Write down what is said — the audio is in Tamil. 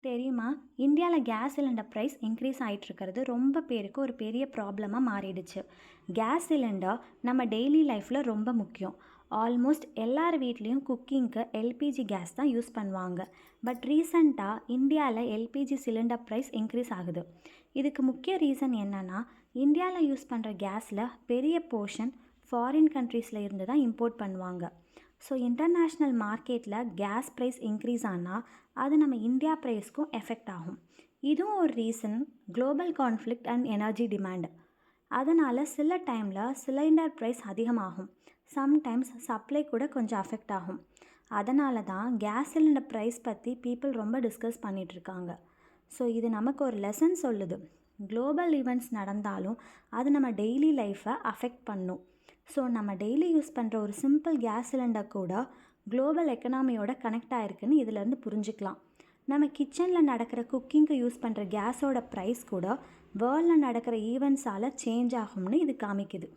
தெரியுமா? இந்தியாவில் கேஸ் சிலிண்டர் ப்ரைஸ் இன்க்ரீஸ் ஆகிட்டுருக்கிறது ரொம்ப பேருக்கு ஒரு பெரிய ப்ராப்ளமாக மாறிடுச்சு. கேஸ் சிலிண்டர் நம்ம டெய்லி லைஃப்பில் ரொம்ப முக்கியம். ஆல்மோஸ்ட் எல்லார் வீட்லேயும் குக்கிங்க்கு எல்பிஜி கேஸ் தான் யூஸ் பண்ணுவாங்க. பட் ரீசண்டாக இந்தியாவில் எல்பிஜி சிலிண்டர் ப்ரைஸ் இன்க்ரீஸ் ஆகுது. இதுக்கு முக்கிய ரீசன் என்னென்னா, இந்தியாவில் யூஸ் பண்ணுற கேஸில் பெரிய போர்ஷன் ஃபாரின் கண்ட்ரீஸில் இருந்து தான் இம்போர்ட் பண்ணுவாங்க. ஸோ இன்டர்நேஷ்னல் மார்க்கெட்டில் கேஸ் ப்ரைஸ் இன்க்ரீஸ் ஆனால் அது நம்ம இந்தியா ப்ரைஸ்க்கும் எஃபெக்ட் ஆகும். இதுவும் ஒரு reason, global conflict and energy demand. அதனால் சில டைமில் சிலிண்டர் ப்ரைஸ் அதிகமாகும். சம்டைம்ஸ் சப்ளை கூட கொஞ்சம் அஃபெக்ட் ஆகும். அதனால தான் கேஸ் சிலிண்டர் ப்ரைஸ் பற்றி பீப்புள் ரொம்ப டிஸ்கஸ் பண்ணிகிட்ருக்காங்க. ஸோ இது நமக்கு ஒரு லெசன் சொல்லுது. குளோபல் ஈவெண்ட்ஸ் நடந்தாலும் அது நம்ம டெய்லி லைஃப்பை அஃபெக்ட் பண்ணும். ஸோ நம்ம டெய்லி யூஸ் பண்ணுற ஒரு சிம்பிள் கேஸ் சிலிண்டர் கூட குளோபல் எக்கனாமியோட கனெக்ட் ஆகிருக்குன்னு இதிலேருந்து புரிஞ்சுக்கலாம். நம்ம கிச்சனில் நடக்கிற குக்கிங்க்கு யூஸ் பண்ணுற கேஸோட ப்ரைஸ் கூட வேர்ல்டில் நடக்கிற ஈவெண்ட்ஸால் சேஞ்ச் ஆகும்னு இது காமிக்குது.